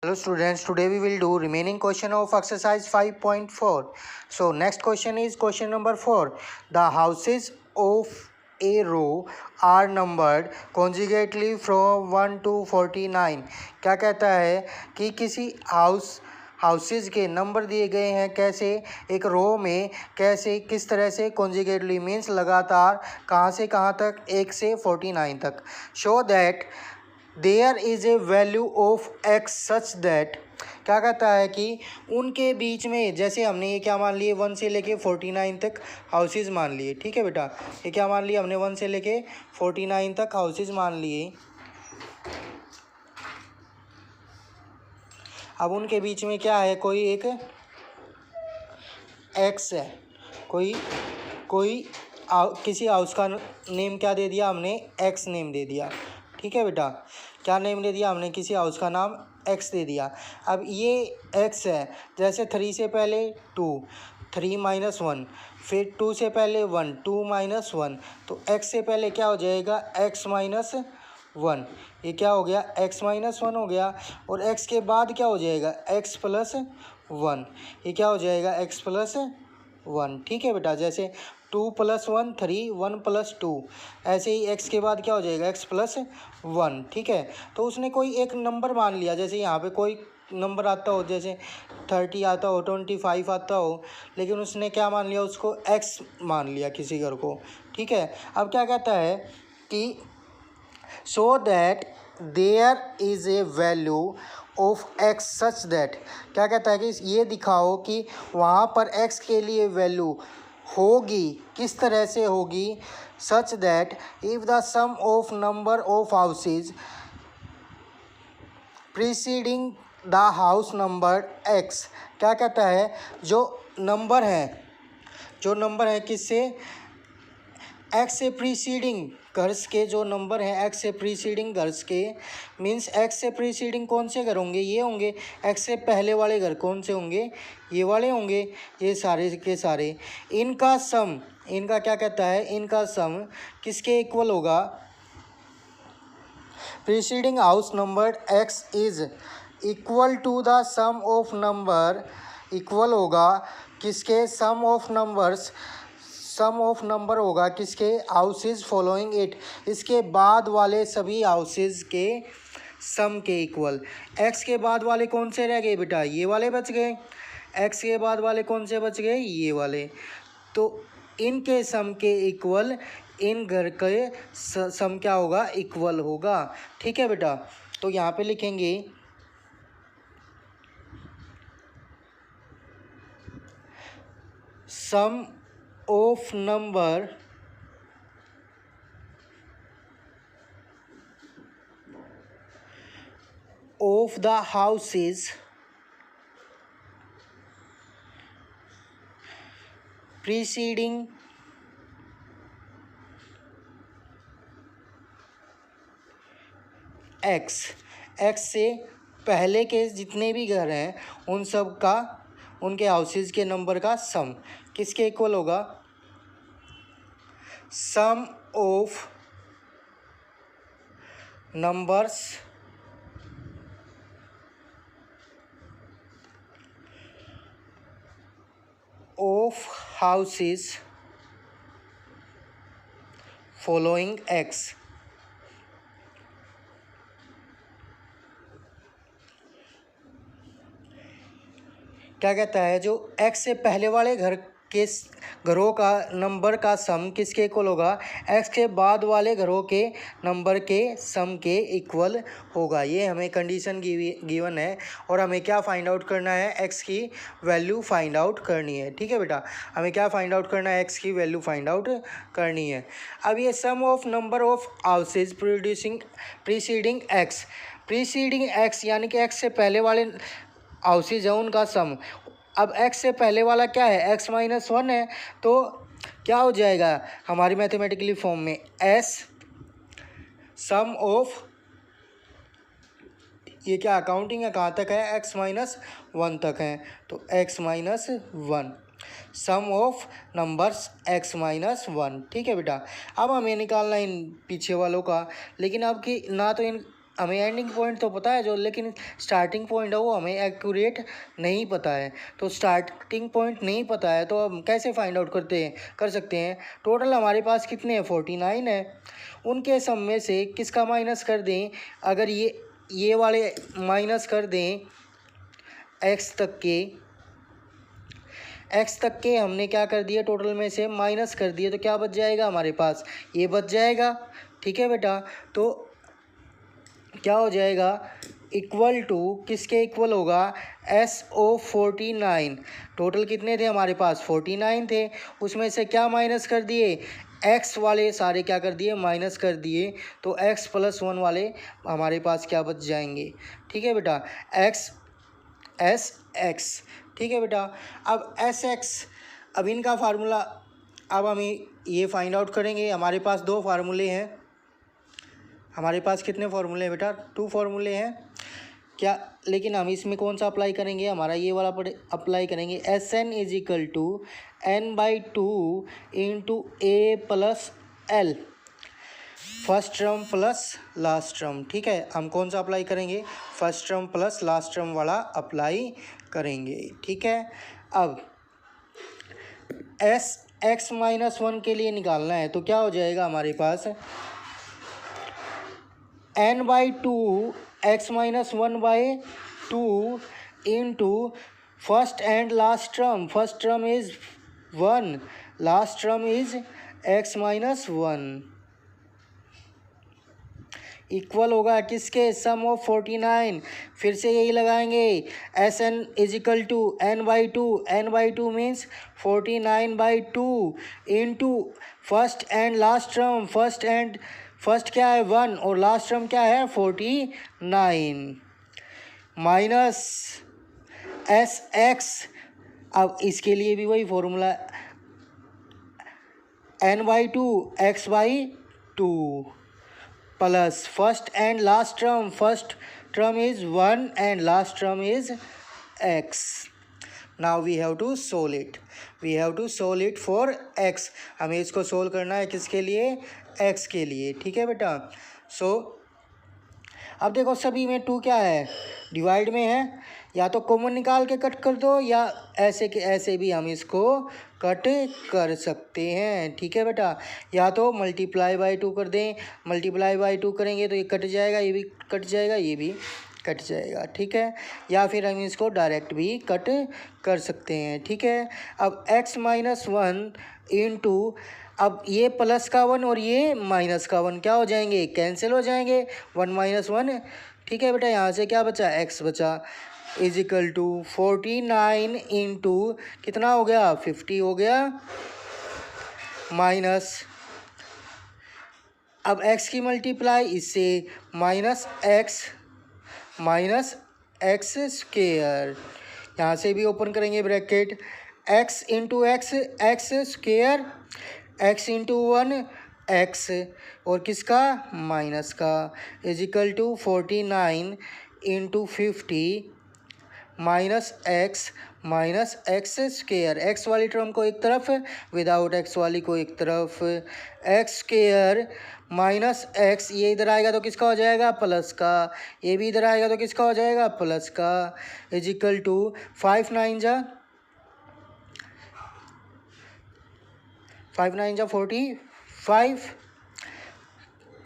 Hello students, today we will do remaining question of exercise 5.4. So next question is question number 4. The houses of a row are numbered conjugately from 1 to 49. क्या कहता है कि किसी houses के number दिए गए हैं कैसे, एक रो में कैसे, किस तरह से कॉन्जुगेटली मीन्स लगातार, कहाँ से कहाँ तक, 1 से 49 तक. Show that there is a value of x such that. क्या कहता है कि उनके बीच में, जैसे हमने ये क्या मान लिए 1 से लेके 49 तक हाउसेज मान लिए. ठीक है बेटा, ये क्या मान लिया हमने 1 से लेके 49 तक हाउसेज मान लिए. अब उनके बीच में क्या है, कोई एक एक्स है, किसी हाउस का नेम क्या दे दिया हमने, एक्स नेम दे दिया. ठीक है बेटा, क्या नेम दे दिया हमने, किसी हाउस का नाम एक्स दे दिया. अब ये एक्स है, जैसे 3 से पहले 2, 3 माइनस 1, फिर 2 से पहले 1, 2 माइनस 1, तो एक्स से पहले क्या हो जाएगा, एक्स माइनस 1. ये क्या हो गया, एक्स माइनस 1 हो गया. और एक्स के बाद क्या हो जाएगा, एक्स प्लस 1. ये क्या हो जाएगा, एक्स प्लस 1. ठीक है बेटा, जैसे 2 प्लस 1 3, 1 प्लस 2, ऐसे ही एक्स के बाद क्या हो जाएगा, एक्स प्लस 1. ठीक है, तो उसने कोई एक नंबर मान लिया, जैसे यहाँ पे कोई नंबर आता हो, जैसे 30 आता हो, 25 आता हो, लेकिन उसने क्या मान लिया, उसको एक्स मान लिया किसी घर को. ठीक है, अब क्या कहता है कि so that there is a value of x such that. क्या कहता है कि ये दिखाओ कि वहाँ पर एक्स के लिए वैल्यू होगी, किस तरह से होगी, such that if the sum of number of houses preceding the house number x. क्या कहता है, जो नंबर है किससे, एक्स से प्रीसीडिंग घर्स के, जो नंबर हैं एक्स से प्रीसीडिंग घर्स के, मीन्स एक्स से प्रीसीडिंग कौन से घर होंगे, ये होंगे. एक्स से पहले वाले घर कौन से होंगे, ये वाले होंगे. ये सारे के सारे, इनका सम, इनका क्या कहता है, इनका सम किसके इक्वल होगा, preceding house number x is equal to the sum of number, equal होगा किसके, सम ऑफ नंबर होगा किसके, हाउसेज फॉलोइंग इट, इसके बाद वाले सभी हाउसेज के सम के इक्वल. एक्स के बाद वाले कौन से रह गए बेटा, ये वाले बच गए. एक्स के बाद वाले कौन से बच गए, ये वाले. तो इनके सम के इक्वल इन घर के सम क्या होगा, इक्वल होगा. ठीक है बेटा, तो यहाँ पे लिखेंगे sum of number of the houses preceding X, X से पहले के जितने भी घर हैं उन सब का, उनके हाउसेज के नंबर का सम किसके इक्वल होगा, sum of numbers of houses following X. क्या कहता है, जो एक्स से पहले वाले घर के घरों का नंबर का सम किसके इक्वल होगा, एक्स के बाद वाले घरों के नंबर के सम के इक्वल होगा. ये हमें कंडीशन गिवन है और हमें क्या फाइंड आउट करना है, एक्स की वैल्यू फाइंड आउट करनी है. ठीक है बेटा, हमें क्या फाइंड आउट करना है, एक्स की वैल्यू फाइंड आउट करनी है. अब ये sum of number of houses preceding X यानी कि एक्स से पहले वाले हाउसेज है उनका सम. अब एक्स से पहले वाला क्या है, एक्स माइनस 1 है, तो क्या हो जाएगा हमारी मैथमेटिकली फॉर्म में, एस सम ऑफ, ये क्या अकाउंटिंग है, कहाँ तक है, एक्स माइनस 1 तक है, तो x minus 1 sum of numbers x minus 1. ठीक है बेटा, अब हमें निकालना इन पीछे वालों का, लेकिन अब कि ना तो इन हमें एंडिंग पॉइंट तो पता है जो, लेकिन स्टार्टिंग पॉइंट है वो हमें एक्यूरेट नहीं पता है। तो स्टार्टिंग पॉइंट नहीं पता है तो हम कैसे फाइंड आउट कर सकते हैं। टोटल हमारे पास कितने हैं, 49 है। उनके सम में से किसका माइनस कर दें, अगर ये वाले माइनस कर दें एक्स तक के हमने क्या कर दिया, टोटल में से माइनस कर दिए, तो क्या बच जाएगा हमारे पास, ये बच जाएगा। ठीक है बेटा, तो क्या हो जाएगा, इक्वल टू किसके इक्वल होगा, SO49। टोटल कितने थे हमारे पास, 49 थे। उसमें से क्या माइनस कर दिए, एक्स वाले सारे क्या कर दिए, माइनस कर दिए। तो x+1 वाले हमारे पास क्या बच जाएंगे। ठीक है बेटा, SX। ठीक है बेटा, अब SX, अब इनका फार्मूला अब हम ये फाइंड आउट करेंगे। हमारे पास दो फार्मूले हैं, हमारे पास कितने फार्मूले हैं बेटा, 2 फार्मूले हैं क्या, लेकिन हम इसमें कौन सा अप्लाई करेंगे, हमारा ये वाला अप्लाई करेंगे। SN = n/2 × A+L, first term plus last term. ठीक है, हम कौन सा अप्लाई करेंगे, first term plus last term वाला अप्लाई करेंगे। ठीक है, अब x-1 के लिए निकालना है तो क्या हो जाएगा हमारे पास, n/2 x-1/2 into first and last term. First term is 1, last term is x-1 equal होगा किसके, सम ऑफ 49। फिर से यही लगाएंगे, SN = n/2 means 49/2 into first and last term. First क्या है 1 और लास्ट टर्म क्या है 49 माइनस SX। अब इसके लिए भी वही formula, n/2 x/2 plus first and last term. First term is 1 and last term is x. Now we have to solve it. We have to solve it for x. हमें इसको solve करना है किसके लिए, x के लिए। ठीक है बेटा, अब देखो सभी में 2 क्या है, डिवाइड में है, या तो कॉमन निकाल के कट कर दो या ऐसे के ऐसे भी हम इसको कट कर सकते हैं। ठीक है बेटा, या तो मल्टीप्लाई बाई 2 कर दें, मल्टीप्लाई बाई 2 करेंगे तो ये कट जाएगा, ये भी कट जाएगा, ये भी कट जाएगा। ठीक है, या फिर हम इसको डायरेक्ट भी कट कर सकते हैं। ठीक है, अब x-1 इंटू, अब ये प्लस का 1 और ये माइनस का 1 क्या हो जाएंगे, कैंसिल हो जाएंगे, 1 - 1। ठीक है बेटा, यहाँ से क्या बचा, x बचा, = 49 इंटू कितना हो गया, 50 हो गया, माइनस, अब x की मल्टीप्लाई इससे -x यहाँ से भी ओपन करेंगे bracket, x into x x², x into 1 x और किसका, माइनस का, = 49 इंटू 50 माइनस x² x वाली टर्म को एक तरफ, विदाउट x वाली को एक तरफ, x² माइनस x, ये इधर आएगा तो किसका हो जाएगा, प्लस का, ये भी इधर आएगा तो किसका हो जाएगा, प्लस का, = 5 - 9 = 45,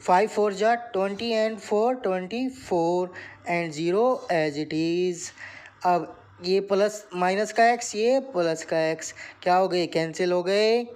5 - 4 = 20 and 4 24 and 0 as it is। अब ये प्लस माइनस का x, ये प्लस का x क्या हो गए, कैंसिल हो गए।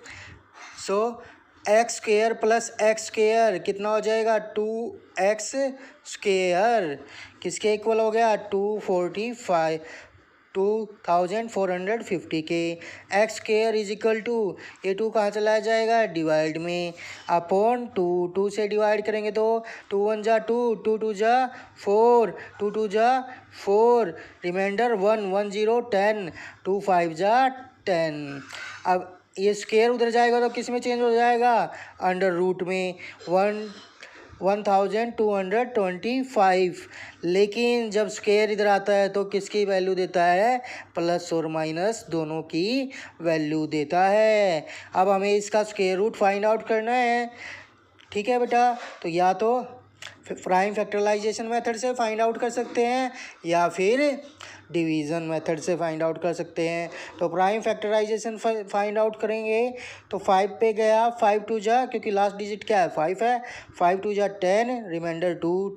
x² प्लस x² कितना हो जाएगा, 2x², किसके इक्वल हो गया, 2450 के। x² = ये 2 कहाँ चला जाएगा, डिवाइड में, अपॉन 2 से डिवाइड करेंगे तो 2 × 1 = 2, 2 × 2 = 4, 2 × 2 = 4, रिमाइंडर 1, 1 0 10, 2 5 = 10। अब ये स्क्वायर उधर जाएगा तो किस में चेंज हो जाएगा, अंडर रूट में, 1225। लेकिन जब स्क्वायर इधर आता है तो किसकी वैल्यू देता है, प्लस और माइनस दोनों की वैल्यू देता है। अब हमें इसका स्क्वायर रूट फाइंड आउट करना है। ठीक है बेटा, तो या तो प्राइम फैक्टराइजेशन मेथड से फाइंड आउट कर सकते हैं या फिर डिवीज़न मेथड से फाइंड आउट कर सकते हैं। तो प्राइम फैक्टराइजेशन फाइंड आउट करेंगे तो 5 पे गया, 5 टू जा, क्योंकि लास्ट डिजिट क्या है 5 है, 5 टू जा 10, रिमाइंडर 2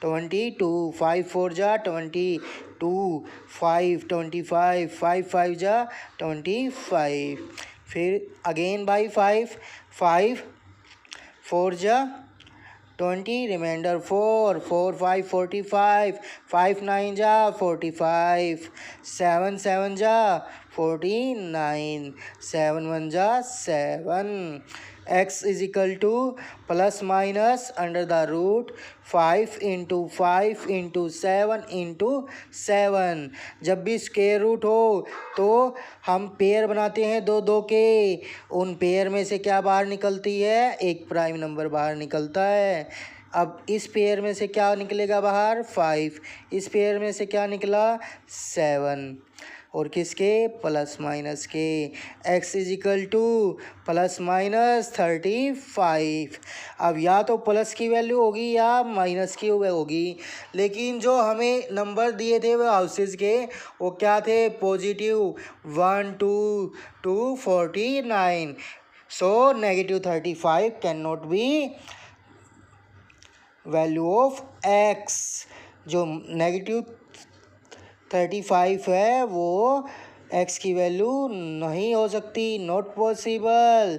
22, 5 4 जा 22, 5 25, 5 5 जा 25, फिर अगेन बाई 5, 5 4 जा 20, रिमाइंडर 4 4 5 45, 5 9 जा 45, 7 7 जा 49, 7 1 जा 7। x is equal to plus minus under the root 5 into 5 into 7 into 7। जब भी स्क्वायर रूट हो तो हम पेयर बनाते हैं दो दो के, उन पेयर में से क्या बाहर निकलती है, एक प्राइम नंबर बाहर निकलता है। अब इस पेयर में से क्या निकलेगा बाहर 5, इस पेयर में से क्या निकला 7, और किसके प्लस माइनस के। x is equal to plus minus 35। अब या तो प्लस की वैल्यू होगी या माइनस की होगी, लेकिन जो हमें नंबर दिए थे वो हाउसेज के वो क्या थे, positive 1 2 2 49। So -35 can not be value of x। जो -35 है वो x की वैल्यू नहीं हो सकती, not possible.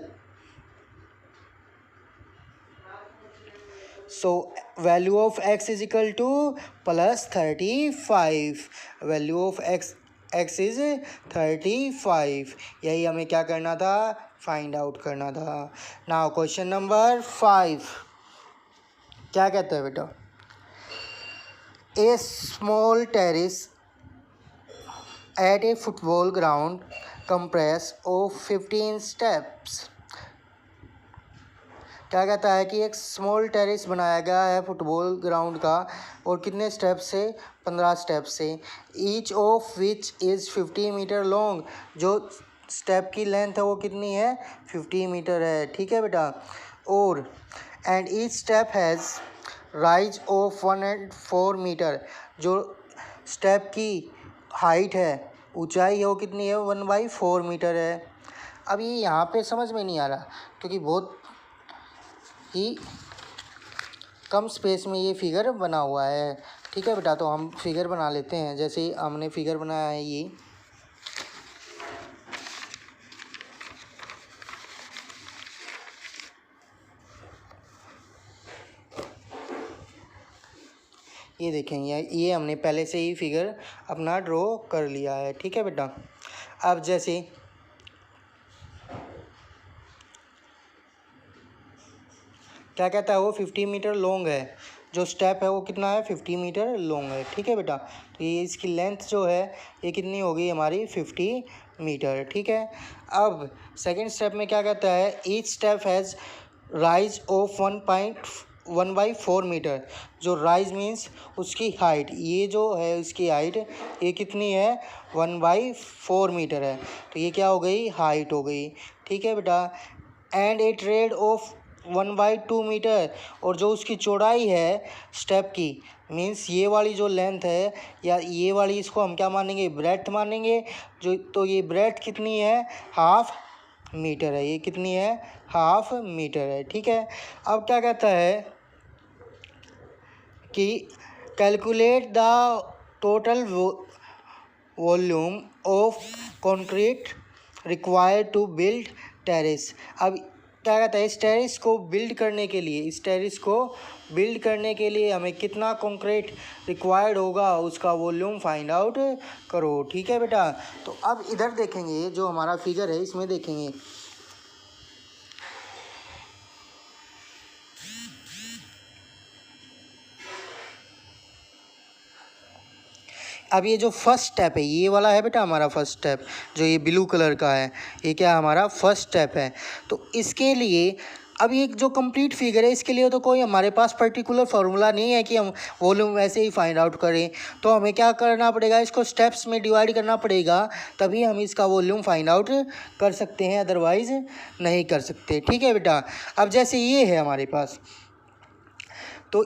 So value of x is equal to plus 35। Value of x is 35। यही हमें क्या करना था, फाइंड आउट करना था। नाउ क्वेश्चन नंबर 5 क्या कहता है बेटा, a small terrace at a football ground comprises of 15 steps. क्या कहता है कि एक स्मॉल टेरिस बनाया गया है फुटबॉल ग्राउंड का, और कितने स्टेप से, 15 स्टेप से, each of which is 50 metre long. जो स्टेप की लेंथ है वो कितनी है, 50 मीटर है, ठीक है बेटा। और and each step has rise of 104 metre. जो स्टेप की हाइट है, ऊंचाई है, वो कितनी है, 1/4 मीटर है। अब ये यहाँ पे समझ में नहीं आ रहा क्योंकि बहुत ही कम स्पेस में ये फिगर बना हुआ है, ठीक है बेटा। तो हम फिगर बना लेते हैं, जैसे हमने फिगर बनाया है ये देखें, ये हमने पहले से ही फिगर अपना ड्रॉ कर लिया है, ठीक है बेटा। अब जैसे क्या कहता है, वो 50 मीटर लॉन्ग है, जो स्टेप है वो कितना है, 50 मीटर लॉन्ग है, ठीक है बेटा। तो ये इसकी लेंथ जो है ये कितनी हो गई हमारी, 50 मीटर, ठीक है। अब सेकंड स्टेप में क्या कहता है, each step has rise of 1/4 metre. जो राइज मीन्स उसकी हाइट, ये जो है उसकी हाइट ये कितनी है, 1/4 मीटर है, तो ये क्या हो गई, हाइट हो गई, ठीक है बेटा। And a tread of 1/2 metre, और जो उसकी चौड़ाई है स्टेप की, मीन्स ये वाली जो लेंथ है या ये वाली, इसको हम क्या मानेंगे, ब्रेड्थ मानेंगे। जो तो ये ब्रेड्थ कितनी है, 1/2 मीटर है, ये कितनी है, 1/2 मीटर है, ठीक है। अब क्या कहता है कि calculate the total volume of concrete required to build terrace. अब क्या कहता है, इस टेरेस को बिल्ड करने के लिए हमें कितना कंक्रीट रिक्वायर्ड होगा, उसका वॉल्यूम फाइंड आउट करो, ठीक है बेटा। तो अब इधर देखेंगे, जो हमारा फिगर है इसमें देखेंगे, अब ये जो फर्स्ट स्टेप है ये वाला है बेटा हमारा फर्स्ट स्टेप, जो ये ब्लू कलर का है, ये क्या हमारा फर्स्ट स्टेप है। तो इसके लिए अब ये जो कंप्लीट फिगर है इसके लिए तो कोई हमारे पास पर्टिकुलर फार्मूला नहीं है कि हम वॉल्यूम वैसे ही फाइंड आउट करें। तो हमें क्या करना पड़ेगा, इसको स्टेप्स में डिवाइड करना पड़ेगा, तभी हम इसका वॉल्यूम फाइंड आउट कर सकते हैं, अदरवाइज़ नहीं कर सकते, ठीक है बेटा। अब जैसे ये है हमारे पास, तो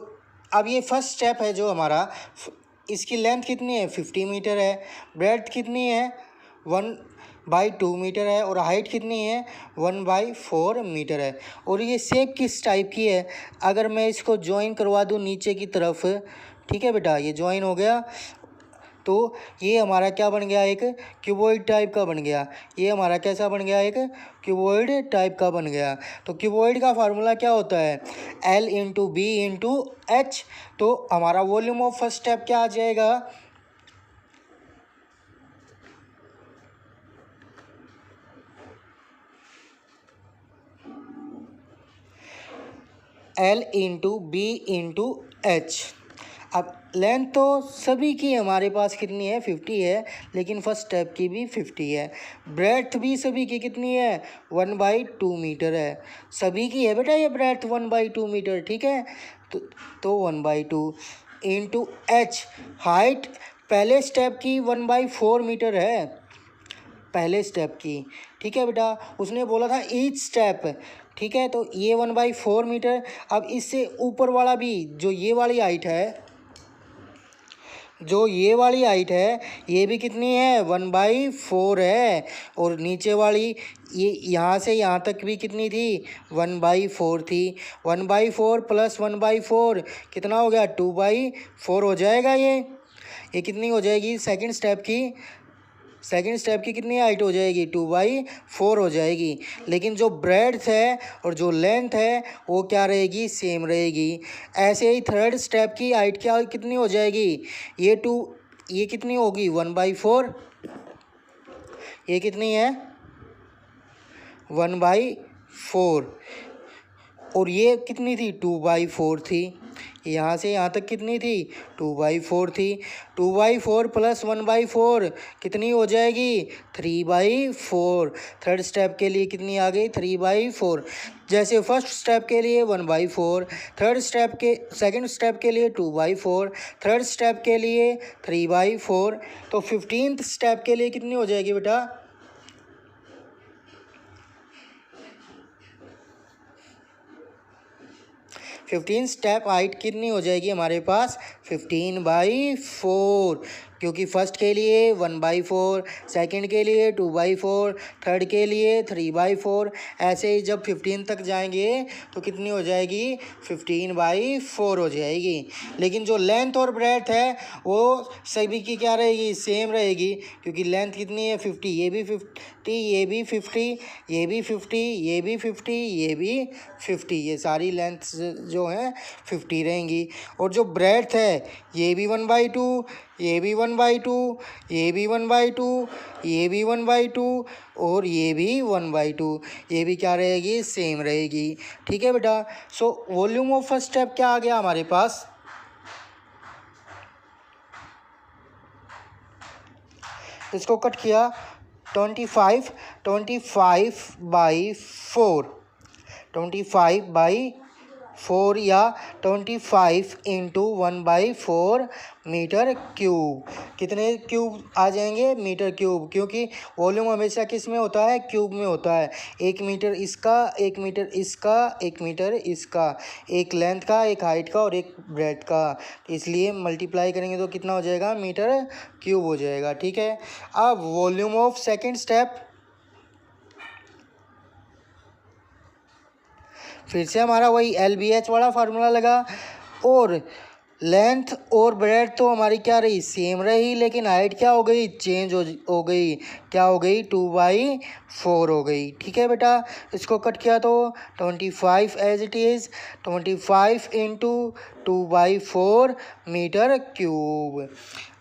अब ये फर्स्ट स्टेप है जो हमारा, इसकी लेंथ कितनी है 50 मीटर है, ब्रेड्थ कितनी है 1/2 मीटर है, और हाइट कितनी है 1/4 मीटर है। और ये शेप किस टाइप की है, अगर मैं इसको ज्वाइन करवा दूँ नीचे की तरफ, ठीक है बेटा, ये ज्वाइन हो गया, तो ये हमारा क्या बन गया, एक क्यूबॉइड टाइप का बन गया। ये हमारा कैसा बन गया, एक क्यूबॉइड टाइप का बन गया। तो क्यूबॉइड का फार्मूला क्या होता है, L/B/H। तो हमारा वॉल्यूम ऑफ फर्स्ट स्टेप क्या आ जाएगा, L/B/H। अब लेंथ तो सभी की हमारे पास कितनी है 50 है, लेकिन फर्स्ट स्टेप की भी 50 है। ब्रेड्थ भी सभी की कितनी है 1/2 मीटर है, सभी की है बेटा ये ब्रेड्थ 1/2 मीटर, ठीक है। तो 1/2 इंटू एच, हाइट पहले स्टेप की 1/4 मीटर है, पहले स्टेप की, ठीक है बेटा। उसने बोला था ईच स्टेप, ठीक है, तो ये 1/4 मीटर। अब इससे ऊपर वाला भी जो ये वाली हाइट है, जो ये वाली हाइट है, ये भी कितनी है 1/4 है, और नीचे वाली ये यहाँ से यहाँ तक भी कितनी थी 1/4 थी। 1/4 प्लस 1/4 कितना हो गया 2/4 हो जाएगा। ये कितनी हो जाएगी सेकंड स्टेप की कितनी हाइट हो जाएगी 2/4 हो जाएगी। लेकिन जो ब्रेड्थ है और जो लेंथ है वो क्या रहेगी, सेम रहेगी। ऐसे ही थर्ड स्टेप की हाइट क्या कितनी हो जाएगी, ये कितनी होगी 1/4, ये कितनी है 1/4, और ये कितनी थी 2/4 थी। यहाँ से यहाँ तक कितनी थी 2/4 थी। 2/4 प्लस 1/4 कितनी हो जाएगी 3/4। थर्ड स्टेप के लिए कितनी आ गई 3/4। जैसे फर्स्ट स्टेप के लिए 1/4, सेकंड स्टेप के लिए 2/4, थर्ड स्टेप के लिए 3/4। तो 15th स्टेप के लिए कितनी हो जाएगी बेटा 15 स्टेप हाइट कितनी हो जाएगी हमारे पास 15/4, क्योंकि फर्स्ट के लिए 1/4, सेकंड के लिए 2/4, थर्ड के लिए 3/4। ऐसे ही जब 15 तक जाएंगे तो कितनी हो जाएगी 15/4 हो जाएगी। लेकिन जो लेंथ और ब्रेड्थ है वो सभी की क्या रहेगी, सेम रहेगी, क्योंकि लेंथ कितनी है 50, ये भी 50, ये भी 50, ये भी 50, ये भी 50, ये भी 50, ये सारी लेंथ जो हैं 50 रहेंगी। और जो ब्रेड्थ है ये भी 1/2, ये भी 1/2, ये भी 1/2, ये भी 1/2, और ये भी 1/2, ये भी क्या रहेगी, सेम रहेगी। ठीक है बेटा। So volume of first step क्या आ गया हमारे पास, इसको कट किया 25/4, 25/4 या 25 इंटू 1/4 मीटर क्यूब। कितने क्यूब आ जाएंगे मीटर क्यूब, क्योंकि वॉल्यूम हमेशा किस में होता है, क्यूब में होता है। 1 मीटर इसका, 1 मीटर इसका, 1 मीटर इसका, एक लेंथ का, एक हाइट का और एक ब्रेड्थ का, इसलिए मल्टीप्लाई करेंगे तो कितना हो जाएगा मीटर क्यूब हो जाएगा। ठीक है। अब वॉल्यूम ऑफ सेकेंड स्टेप, फिर से हमारा वही LBH वाला फार्मूला लगा, और लेंथ और ब्रेड्थ तो हमारी क्या रही, सेम रही, लेकिन हाइट क्या हो गई, चेंज हो गई, क्या हो गई 2/4 हो गई। ठीक है बेटा। इसको कट किया तो 25 as it is, 25 into 2/4 metre cube.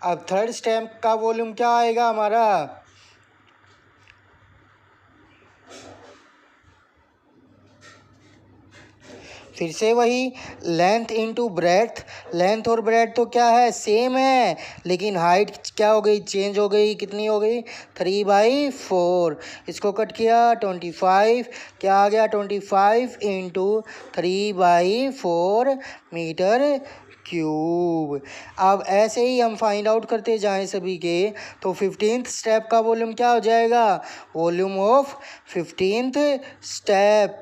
अब थर्ड स्टेप का वॉल्यूम क्या आएगा हमारा, फिर से वही लेंथ इंटू ब्रेड्थ। लेंथ और ब्रेड्थ तो क्या है, सेम है, लेकिन हाइट क्या हो गई, चेंज हो गई, कितनी हो गई 3/4। इसको कट किया 25, क्या आ गया 25 इंटू 3/4 मीटर क्यूब। अब ऐसे ही हम फाइंड आउट करते जाएं सभी के, तो 15th स्टेप का वॉल्यूम क्या हो जाएगा, volume of 15th step.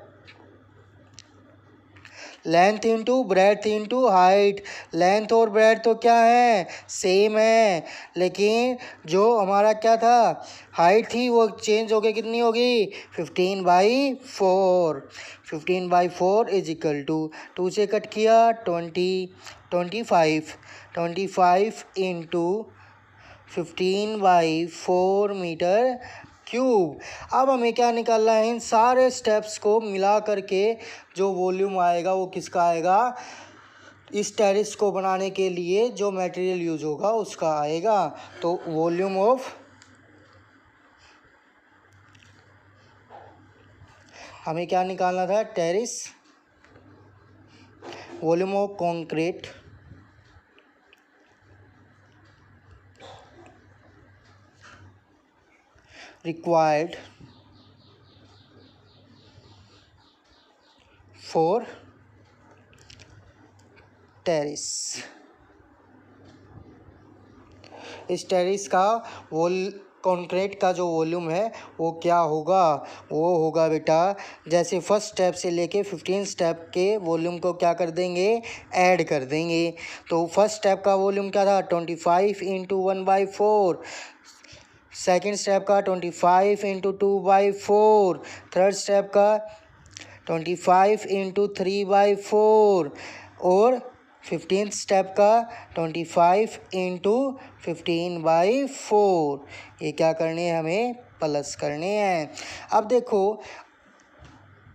Length into breadth into height. Length और ब्रेड्थ तो क्या है, सेम है, लेकिन जो हमारा क्या था, हाइट थी, वो चेंज होके कितनी होगी, 15/4। 15/4 इज इक्वल टू 2 से कट किया 20, 25। 25 इंटू 15/4 मीटर क्यूब। अब हमें क्या निकालना है, इन सारे स्टेप्स को मिला करके जो वॉल्यूम आएगा वो किसका आएगा, इस टेरेस को बनाने के लिए जो मटेरियल यूज होगा उसका आएगा। तो वॉल्यूम ऑफ, हमें क्या निकालना था, terrace, volume of concrete required for terrace। इस टेरेस का कंक्रीट का जो वॉल्यूम है वो क्या होगा, वो होगा बेटा, जैसे फर्स्ट स्टेप से लेके 15 स्टेप के वॉल्यूम को क्या कर देंगे, ऐड कर देंगे। तो फर्स्ट स्टेप का वॉल्यूम क्या था, 25 इंटू 1/4। सेकेंड स्टेप का 25 इंटू 2/4। थर्ड स्टेप का 25 इंटू 3/4। और 15th स्टेप का 25 इंटू 15/4। ये क्या करने हैं, हमें प्लस करने हैं। अब देखो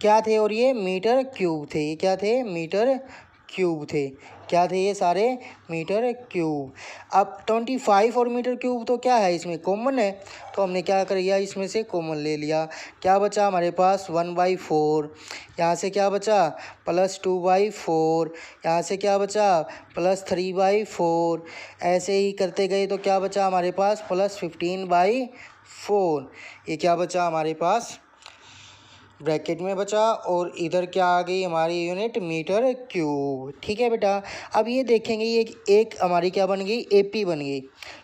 क्या थे, और ये मीटर क्यूब थे, ये क्या थे, मीटर क्यूब थे, क्या थे ये सारे, मीटर क्यूब। अब 25 और मीटर क्यूब तो क्या है, इसमें कॉमन है, तो हमने क्या कर लिया, इसमें से कॉमन ले लिया। क्या बचा हमारे पास, 1/4। यहाँ से क्या बचा, प्लस 2/4। यहाँ से क्या बचा, प्लस 3/4। ऐसे ही करते गए तो क्या बचा हमारे पास, प्लस 15/4। ये क्या बचा हमारे पास, ब्रैकेट में बचा, और इधर क्या आ गई हमारी यूनिट, मीटर क्यूब। ठीक है बेटा। अब ये देखेंगे, ये एक हमारी क्या बन गई, एपी बन गई।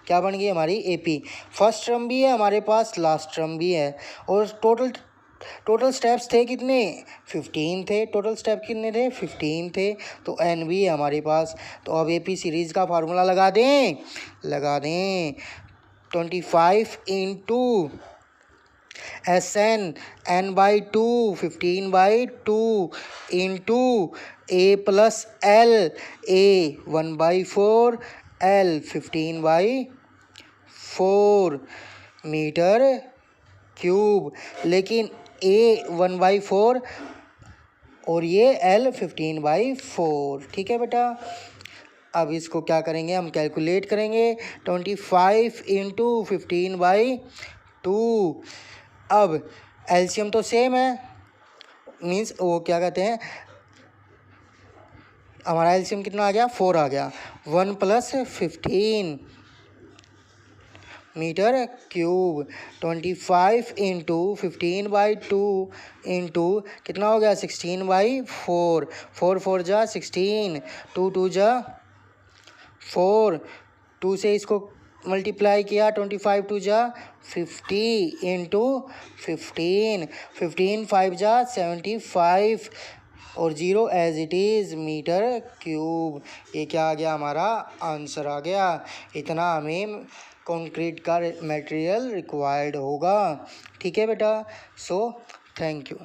क्या बन गई हमारी, एपी। फर्स्ट टर्म भी है हमारे पास, लास्ट टर्म भी है, और टोटल स्टेप्स थे कितने, 15 थे। टोटल स्टेप कितने थे, 15 थे। तो एन भी है हमारे पास। तो अब एपी सीरीज़ का फार्मूला लगा दें, 25 into SN n/2 15/2 into A plus L A 1/4 L 15/4 metre cube. लेकिन A 1/4 और ये L 15/4। ठीक है बेटा। अब इसको क्या करेंगे, हम कैलकुलेट करेंगे, 25 इंटू 15/2। अब एलसीएम तो सेम है, मीन्स वो क्या कहते हैं, हमारा एलसीएम कितना आ गया, 4 आ गया। 1 + 15 मीटर क्यूब। 25 इंटू 15/2 इंटू कितना हो गया, 16/4। 4 4 जा 16, 2 2 जा 4, 2 से इसको मल्टीप्लाई किया, 25 2 जा 50 इंटू 15, 15 5 जा 75, और 0 as it is metre cube. ये क्या आ गया, हमारा आंसर आ गया। इतना हमें कंक्रीट का मटेरियल रिक्वायर्ड होगा। ठीक है बेटा। So thank you.